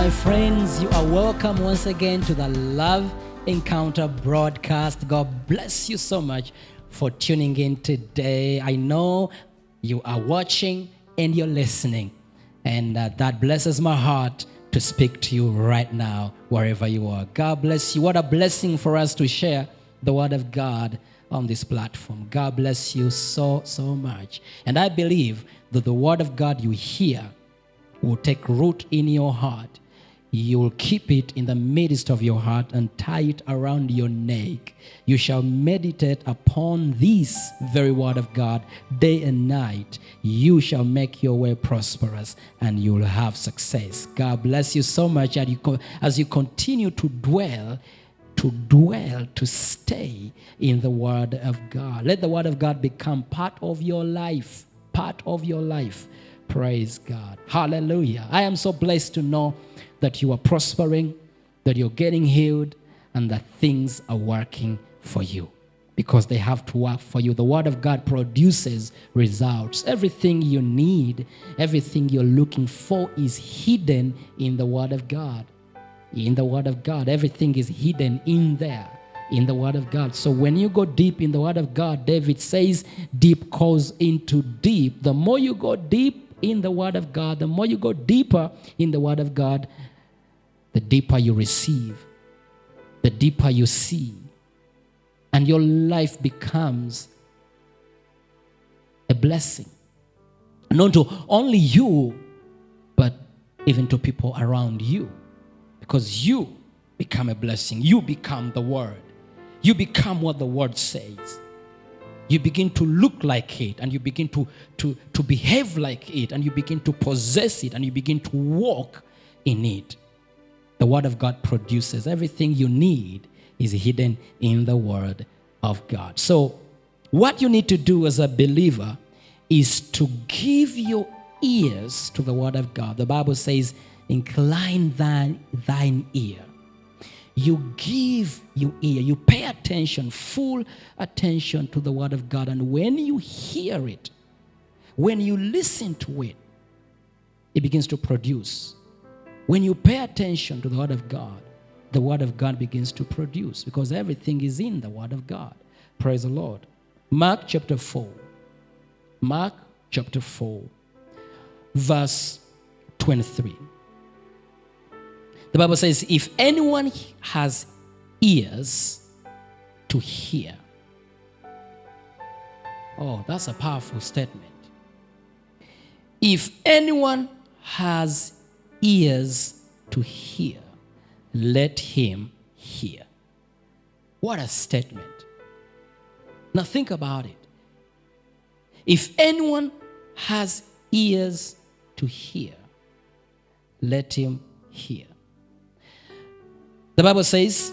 my friends. You are welcome once again to the Love Encounter broadcast. God bless you so much for tuning in today. I know you are watching and you're listening, and that blesses my heart to speak to you right now, wherever you are. God bless you. What a blessing for us to share the Word of God on this platform. God bless you so much. And I believe that the Word of God you hear will take root in your heart. You will keep it in the midst of your heart and tie it around your neck. You shall meditate upon this very word of God day and night. You shall make your way prosperous and you will have success. God bless you so much as you continue to dwell, to stay in the Word of God. Let the Word of God become part of your life. Praise God. Hallelujah. I am so blessed to know that you are prospering, that you're getting healed, and that things are working for you, because they have to work for you. The Word of God produces results. Everything you need, everything you're looking for is hidden in the Word of God. In the Word of God, everything is hidden in there, in the Word of God. So when you go deep in the Word of God, David says, deep calls into deep. The more you go deep in the Word of God, the more you go deeper in the Word of God, the deeper you receive, the deeper you see, and your life becomes a blessing. Not to only you, but even to people around you, because you become a blessing. You become the Word. You become what the Word says. You begin to look like it, and you begin to behave like it, and you begin to possess it, and you begin to walk in it. The Word of God produces. Everything you need is hidden in the Word of God. So what you need to do as a believer is to give your ears to the Word of God. The Bible says, incline thine ear. You give your ear, you pay attention, full attention to the Word of God. And when you hear it, when you listen to it, it begins to produce. When you pay attention to the Word of God begins to produce, because everything is in the Word of God. Praise the Lord. Mark chapter 4, verse 23. The Bible says, if anyone has ears to hear. Oh, that's a powerful statement. If anyone has ears to hear, let him hear. What a statement. Now think about it. If anyone has ears to hear, let him hear. The Bible says,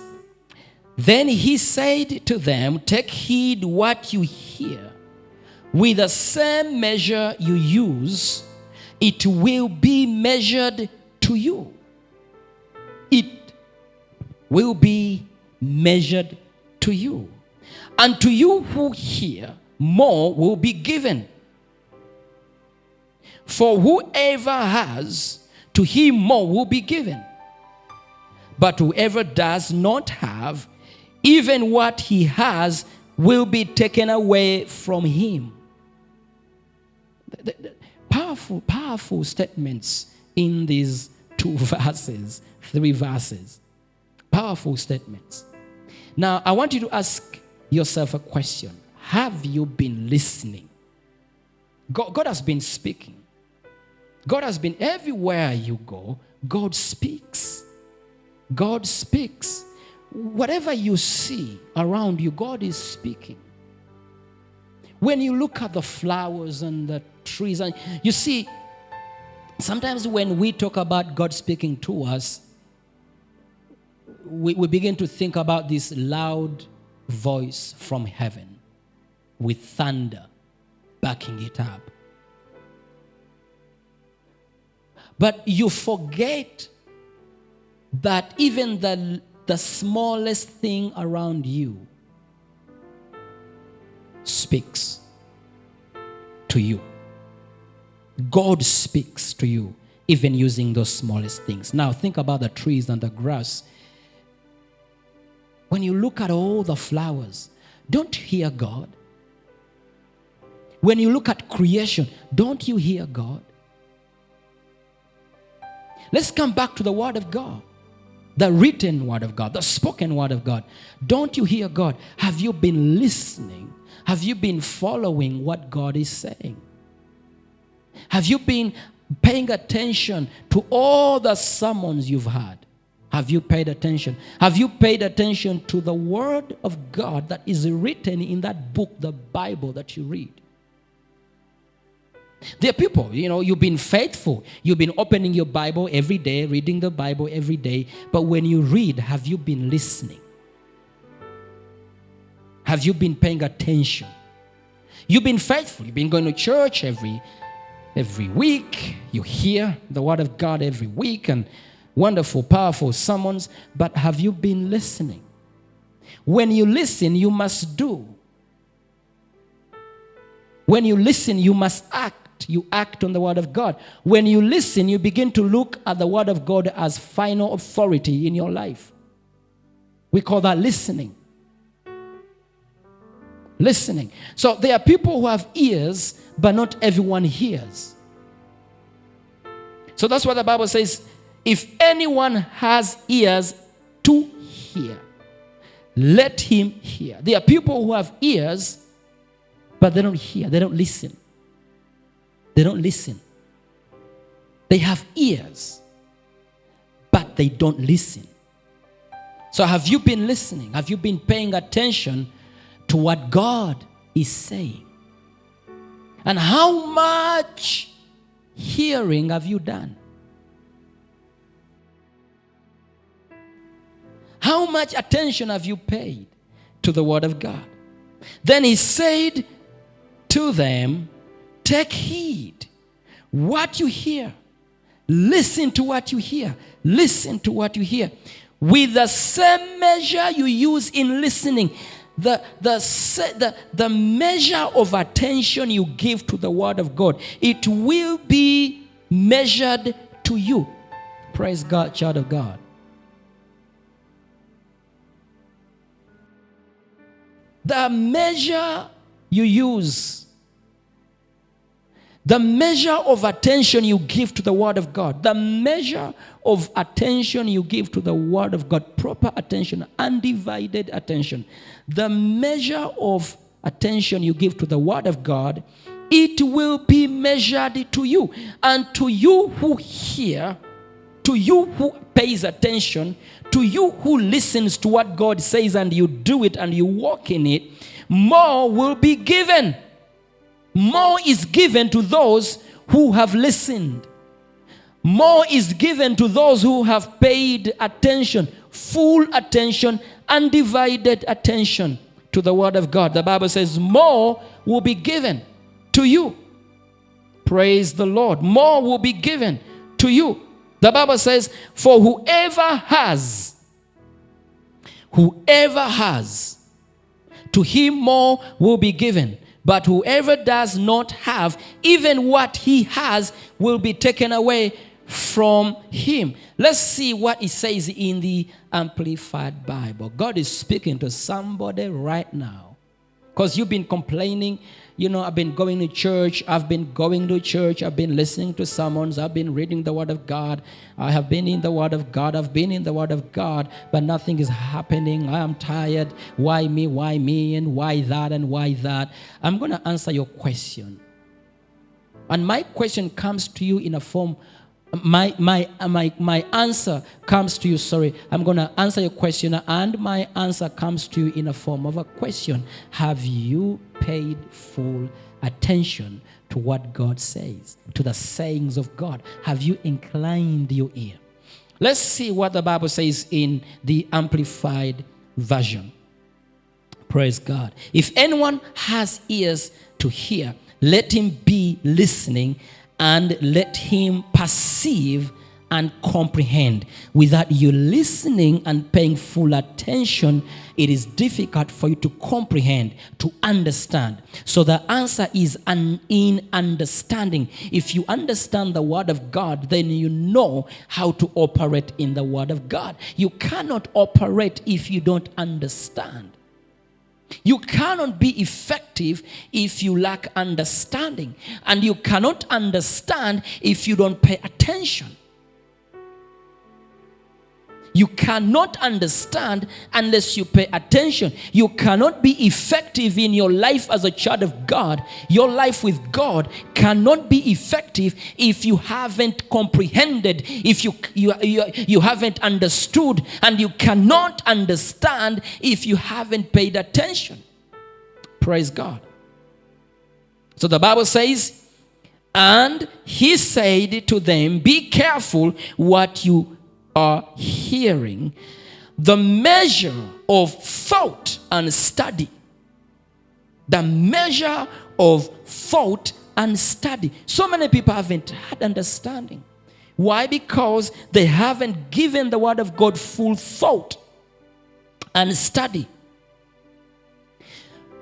then he said to them, take heed what you hear. With the same measure you use, it will be measured to you. It will be measured to you. And to you who hear, more will be given. For whoever has, to him more will be given. But whoever does not have, even what he has will be taken away from him. Powerful statements in these three verses. Powerful statements. Now, I want you to ask yourself a question. Have you been listening? God has been speaking. God has been everywhere you go. God speaks. God speaks. Whatever you see around you, God is speaking. When you look at the flowers and the trees, and you see, sometimes when we talk about God speaking to us, we begin to think about this loud voice from heaven with thunder backing it up. But you forget that even the smallest thing around you speaks to you. God speaks to you even using those smallest things. Now, think about the trees and the grass. When you look at all the flowers, don't you hear God? When you look at creation, don't you hear God? Let's come back to the Word of God, the written Word of God, the spoken Word of God. Don't you hear God? Have you been listening? Have you been following what God is saying? Have you been paying attention to all the sermons you've had? Have you paid attention? Have you paid attention to the Word of God that is written in that book, the Bible that you read? There are people, you've been faithful. You've been opening your Bible every day, reading the Bible every day. But when you read, have you been listening? Have you been paying attention? You've been faithful. You've been going to church every week. You hear the Word of God every week and wonderful, powerful sermons. But have you been listening? When you listen, you must do. When you listen, you must act. You act on the Word of God. When you listen, you begin to look at the Word of God as final authority in your life. We call that listening. Listening. So there are people who have ears, but not everyone hears. So that's what the Bible says. If anyone has ears to hear, let him hear. There are people who have ears, but they don't hear. They don't listen. They don't listen. They have ears, but they don't listen. So have you been listening? Have you been paying attention to what God is saying? And how much hearing have you done? How much attention have you paid to the Word of God? Then he said to them, take heed what you hear. Listen to what you hear. Listen to what you hear. With the same measure you use in listening, the measure of attention you give to the Word of God, it will be measured to you. Praise God, child of God. The measure you use, the measure of attention you give to the Word of God, the measure of attention you give to the Word of God, proper attention, undivided attention, the measure of attention you give to the Word of God, it will be measured to you. And to you who hear, to you who pays attention, to you who listens to what God says and you do it and you walk in it, more will be given. More is given to those who have listened. More is given to those who have paid attention, full attention, undivided attention to the Word of God. The Bible says more will be given to you. Praise the Lord. More will be given to you. The Bible says, for whoever has, to him more will be given. But whoever does not have, even what he has will be taken away from him. Let's see what it says in the Amplified Bible. God is speaking to somebody right now. Because you've been complaining, I've been going to church, I've been listening to sermons, I've been reading the Word of God, I have been in the Word of God, but nothing is happening. I am tired. Why me, and why that? I'm going to answer your question. And my question comes to you in a form, my answer comes to you, I'm going to answer your question, and my answer comes to you in a form of a question. Have you paid full attention to what God says, to the sayings of God? Have you inclined your ear? Let's see what the Bible says in the Amplified Version. Praise God. If anyone has ears to hear, let him be listening, and let him perceive and comprehend. Without you listening and paying full attention, it is difficult for you to comprehend, to understand. So the answer is in understanding. If you understand the Word of God, then you know how to operate in the Word of God. You cannot operate if you don't understand. You cannot be effective if you lack understanding. And you cannot understand if you don't pay attention. You cannot understand unless you pay attention. You cannot be effective in your life as a child of God. Your life with God cannot be effective if you haven't comprehended, if you haven't understood, and you cannot understand if you haven't paid attention. Praise God. So the Bible says, and he said to them, be careful what you are hearing. The measure of thought and study. The measure of thought and study. So many people haven't had understanding. Why? Because they haven't given the Word of God full thought and study.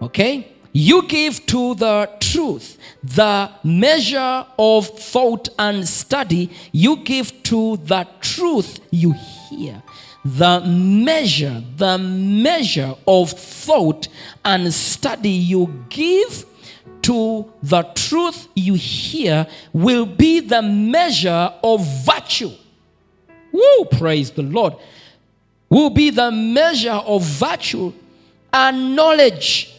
Okay? You give to the truth the measure of thought and study. You give to the truth you hear. The measure of thought and study you give to the truth you hear will be the measure of virtue. Woo, praise the Lord. Will be the measure of virtue and knowledge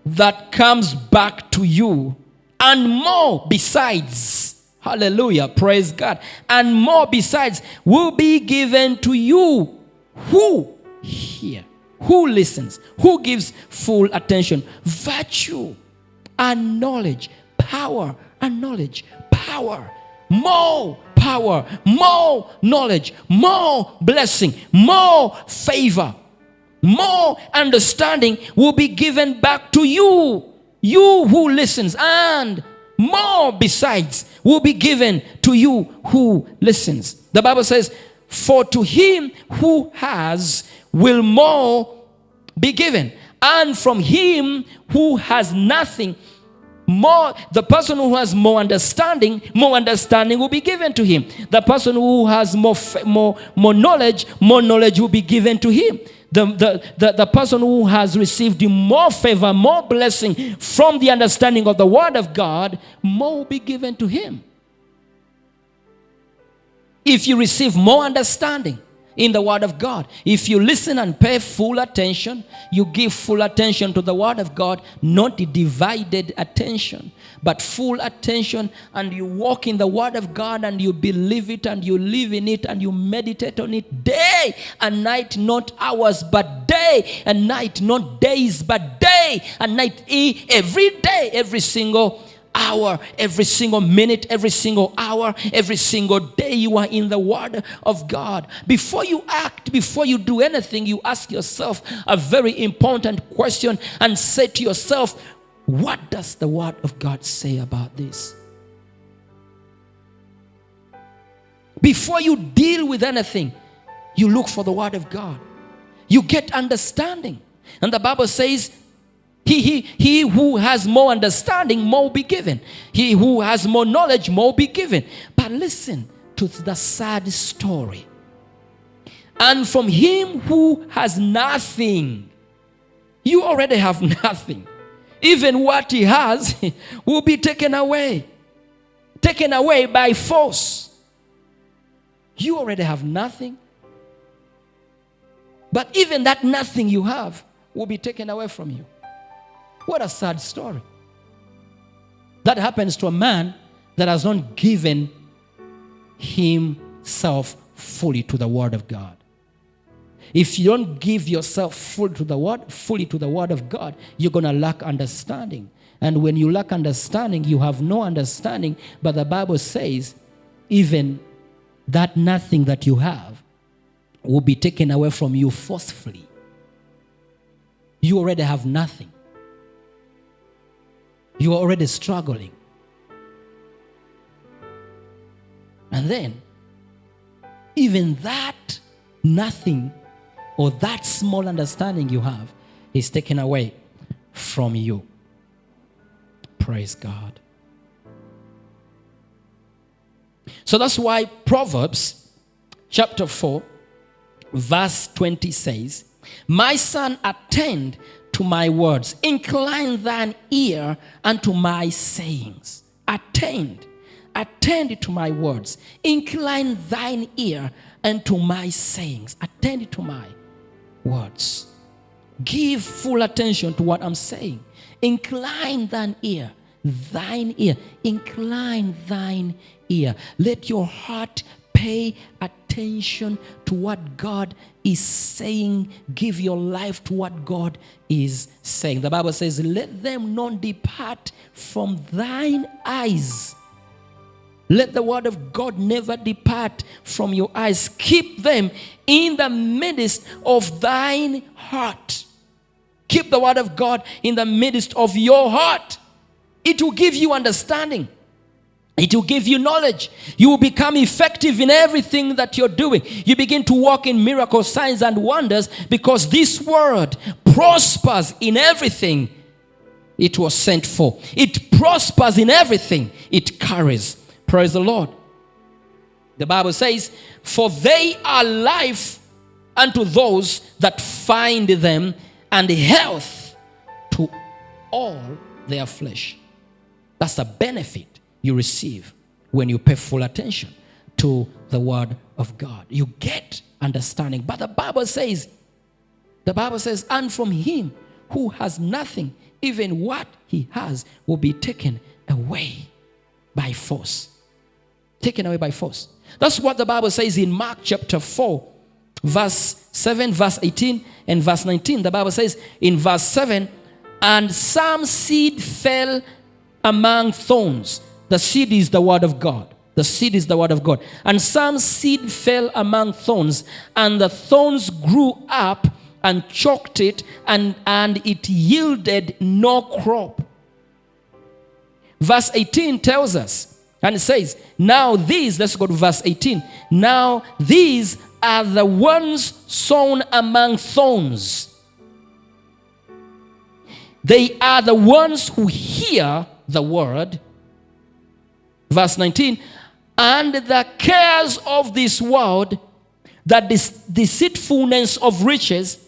that comes back to you, and more besides. Hallelujah, praise God. And more besides will be given to you who hear, who listens, who gives full attention. Virtue and knowledge, power and knowledge, power, more power, more knowledge, more blessing, more favor. More understanding will be given back to you, you who listens, and more besides will be given to you who listens. The Bible says, for to him who has will more be given, and from him who has nothing, more. The person who has more understanding will be given to him. The person who has more knowledge will be given to him. The person who has received more favor, more blessing from the understanding of the Word of God, more will be given to him. If you receive more understanding in the Word of God, if you listen and pay full attention, you give full attention to the Word of God, not divided attention, but full attention, and you walk in the Word of God and you believe it and you live in it and you meditate on it day and night, not hours but day and night, not days but day and night, every day, every single hour, every single minute, every single hour, every single day you are in the Word of God. Before you act, before you do anything, you ask yourself a very important question and say to yourself, what does the Word of God say about this? Before you deal with anything, you look for the Word of God. You get understanding. And the Bible says, he who has more understanding, more will be given. He who has more knowledge, more will be given. But listen to the sad story. And from him who has nothing, you already have nothing. Even what he has will be taken away by force. You already have nothing. But even that nothing you have will be taken away from you. What a sad story. That happens to a man that has not given himself fully to the Word of God. If you don't give yourself fully to the Word of God, you're going to lack understanding. And when you lack understanding, you have no understanding. But the Bible says, even that nothing that you have will be taken away from you forcefully. You already have nothing. You are already struggling. And then even that nothing or that small understanding you have is taken away from you. Praise God. So that's why Proverbs chapter 4 verse 20 says, my son, attend to my words. Incline thine ear unto my sayings. Attend to my words. Incline thine ear unto my sayings. Attend to my words. Give full attention to what I'm saying. Incline thine ear. Thine ear. Incline thine ear. Let your heart pay attention to what God is saying. Give your life to what God is saying. The Bible says, let them not depart from thine eyes. Let the word of God never depart from your eyes. Keep them in the midst of thine heart. Keep the word of God in the midst of your heart. It will give you understanding. It will give you knowledge. You will become effective in everything that you're doing. You begin to walk in miracles, signs, and wonders because this word prospers in everything it was sent for. It prospers in everything it carries. Praise the Lord. The Bible says, for they are life unto those that find them, and health to all their flesh. That's the benefit you receive when you pay full attention to the word of God. You get understanding. But the Bible says, and from him who has nothing, even what he has will be taken away by force. Taken away by force. That's what the Bible says in Mark chapter 4, verse 7, verse 18, and verse 19. The Bible says in verse 7, and some seed fell among thorns. The seed is the word of God. The seed is the word of God. And some seed fell among thorns, and the thorns grew up and choked it, and it yielded no crop. Verse 18 tells us, and it says, now these, let's go to verse 18. Now these are the ones sown among thorns. They are the ones who hear the word. Verse 19, and the cares of this world, the deceitfulness of riches,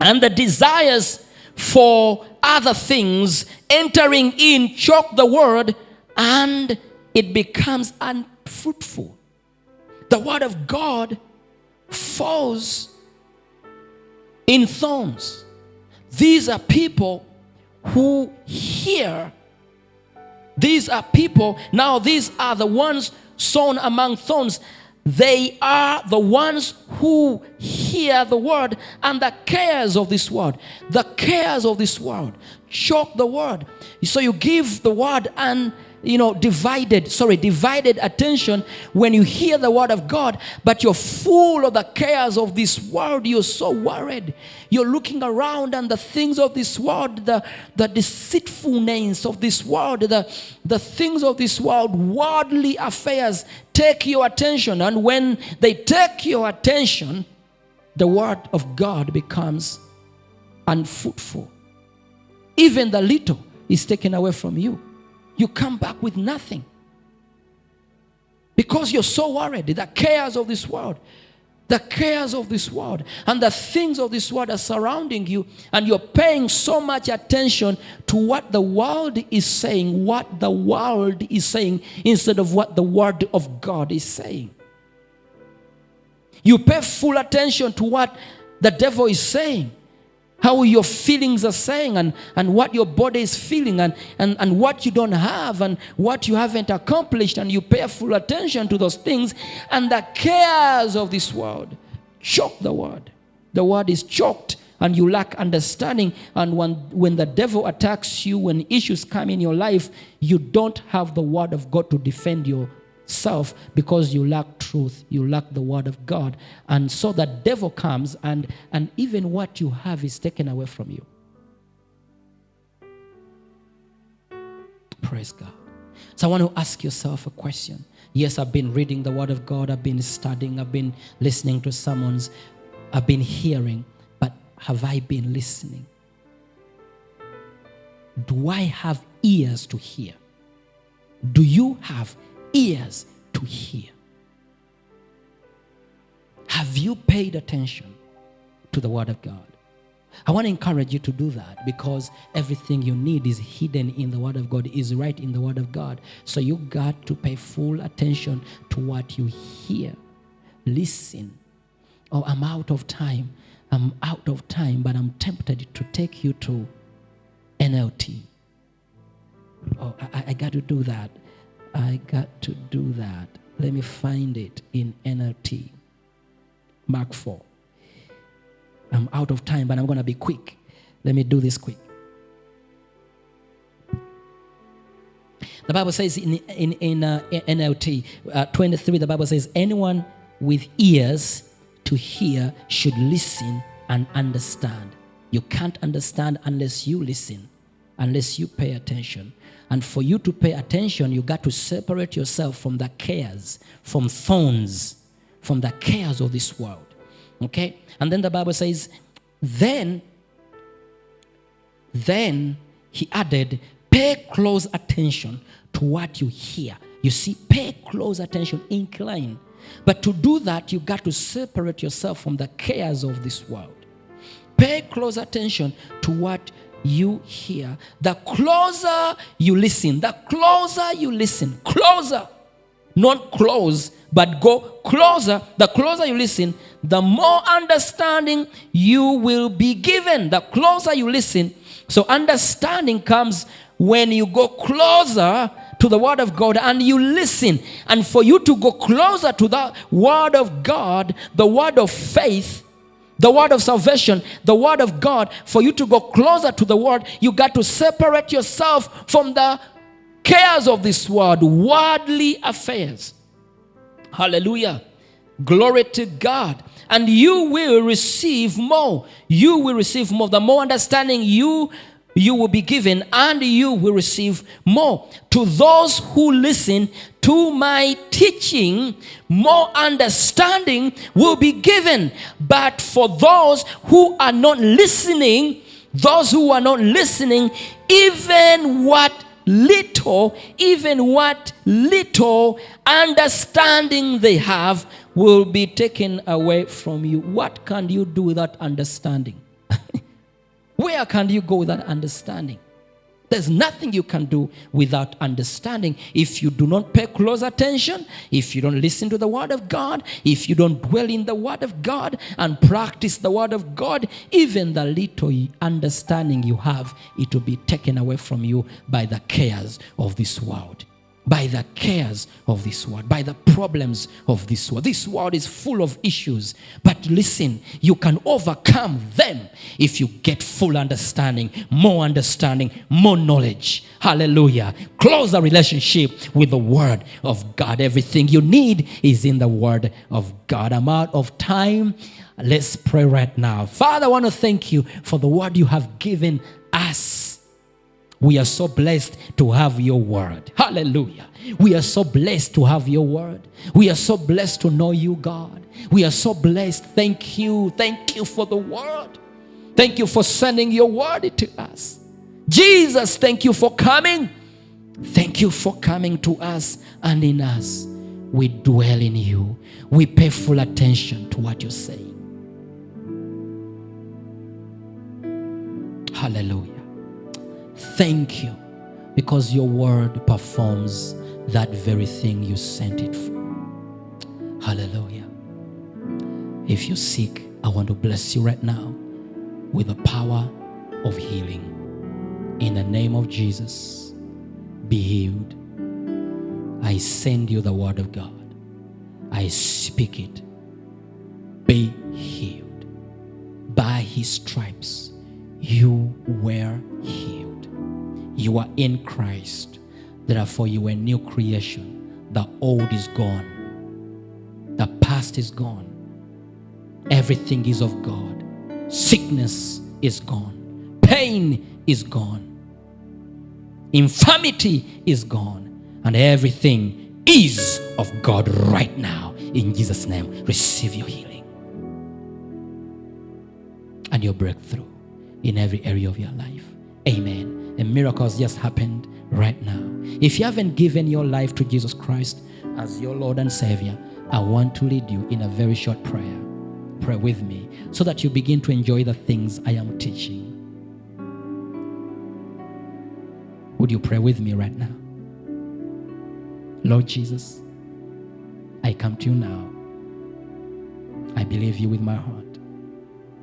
and the desires for other things entering in choke the word, and it becomes unfruitful. The word of God falls in thorns. These are people who hear. These are people, now these are the ones sown among thorns. They are the ones who hear the word, and the cares of this world, choke the word. So you give the word and divided attention when you hear the word of God, but you're full of the cares of this world. You're so worried. You're looking around, and the things of this world, the deceitfulness of this world, the things of this world, worldly affairs take your attention. And when they take your attention, the word of God becomes unfruitful. Even the little is taken away from you. You come back with nothing because you're so worried. The cares of this world, and the things of this world are surrounding you, and you're paying so much attention to what the world is saying, instead of what the word of God is saying. You pay full attention to what the devil is saying, how your feelings are saying, and what your body is feeling, and what you don't have, and what you haven't accomplished, and you pay full attention to those things, and the cares of this world choke the word. The word is choked, and you lack understanding, and when the devil attacks you, when issues come in your life, you don't have the word of God to defend yourself because you lack truth, you lack the word of God. And so the devil comes, and even what you have is taken away from you. Praise God. So I want to ask yourself a question. Yes, I've been reading the Word of God. I've been studying. I've been listening to sermons. I've been hearing. But have I been listening? Do I have ears to hear? Do you have ears to hear? Have you paid attention to the Word of God? I want to encourage you to do that, because everything you need is hidden in the Word of God, is right in the Word of God. So you got to pay full attention to what you hear. Listen. Oh, I'm out of time. But I'm tempted to take you to NLT. Oh, I got to do that. Let me find it in NLT. Mark 4. I'm out of time, but I'm going to be quick. Let me do this quick. The Bible says in NLT 23, the Bible says, anyone with ears to hear should listen and understand. You can't understand unless you listen, unless you pay attention. And for you to pay attention, you got to separate yourself from the cares, from thorns, from the cares of this world. Okay? And then the Bible says, then he added, pay close attention to what you hear. You see, pay close attention, incline. But to do that, you got to separate yourself from the cares of this world. Pay close attention to what you hear. The closer you listen, closer. Not close, but go closer. The closer you listen, the more understanding you will be given. The closer you listen. So understanding comes when you go closer to the Word of God and you listen. And for you to go closer to the Word of God, the Word of faith, the Word of salvation, the Word of God, for you to go closer to the Word, you got to separate yourself from the cares of this world, worldly affairs. Hallelujah. Glory to God. And you will receive more. You will receive more. The more understanding you will be given, and you will receive more. To those who listen to my teaching, more understanding will be given. But for those who are not listening, even what little understanding they have will be taken away from you. What can you do without understanding? Where can you go without understanding? There's nothing you can do without understanding. If you do not pay close attention, if you don't listen to the Word of God, if you don't dwell in the Word of God and practice the Word of God, even the little understanding you have, it will be taken away from you by the cares of this world. By the cares of this world, by the problems of this world. This world is full of issues. But listen, you can overcome them if you get full understanding, more knowledge. Hallelujah. Closer relationship with the Word of God. Everything you need is in the Word of God. I'm out of time. Let's pray right now. Father, I want to thank you for the Word you have given us. We are so blessed to have your Word. Hallelujah. We are so blessed to have your Word. We are so blessed to know you, God. We are so blessed. Thank you. Thank you for the Word. Thank you for sending your Word to us. Jesus, thank you for coming. Thank you for coming to us, and in us we dwell in you. We pay full attention to what you're saying. Hallelujah. Thank you, because your Word performs that very thing you sent it for. Hallelujah. If you're sick, I want to bless you right now with the power of healing. In the name of Jesus, be healed. I send you the Word of God. I speak it. Be healed. By His stripes, you were healed. You are in Christ. Therefore, you are a new creation. The old is gone. The past is gone. Everything is of God. Sickness is gone. Pain is gone. Infirmity is gone. and everything is of God right now. In Jesus' name, receive your healing and your breakthrough in every area of your life. Amen. And miracles just happened right now. If you haven't given your life to Jesus Christ as your Lord and Savior, I want to lead you in a very short prayer. Pray with me so that you begin to enjoy the things I am teaching. Would you pray with me right now? Lord Jesus, I come to you now. I believe you with my heart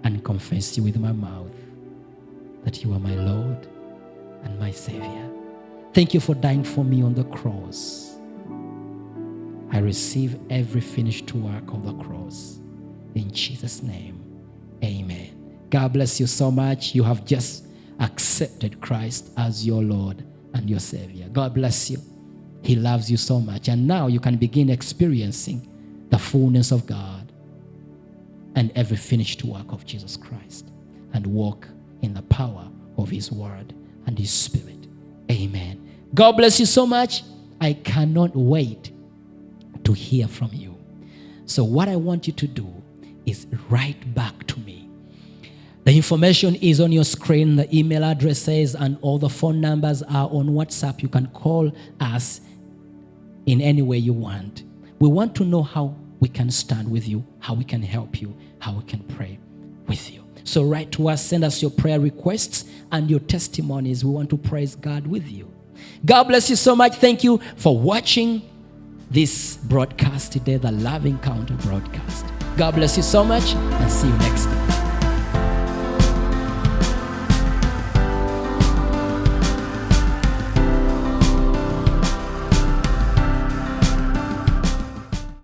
and confess you with my mouth that you are my Lord and my Savior. Thank you for dying for me on the cross. I receive every finished work of the cross. In Jesus' name, amen. God bless you so much. You have just accepted Christ as your Lord and your Savior. God bless you. He loves you so much. And now you can begin experiencing the fullness of God and every finished work of Jesus Christ and walk in the power of His Word and His Spirit. Amen. God bless you so much. I cannot wait to hear from you. So what I want you to do is write back to me. The information is on your screen, the email addresses and all the phone numbers are on WhatsApp. You can call us in any way you want. We want to know how we can stand with you, how we can help you, how we can pray with you. So write to us, send us your prayer requests and your testimonies. We want to praise God with you. God bless you so much. Thank you for watching this broadcast today, the Love Encounter broadcast. God bless you so much and see you next time.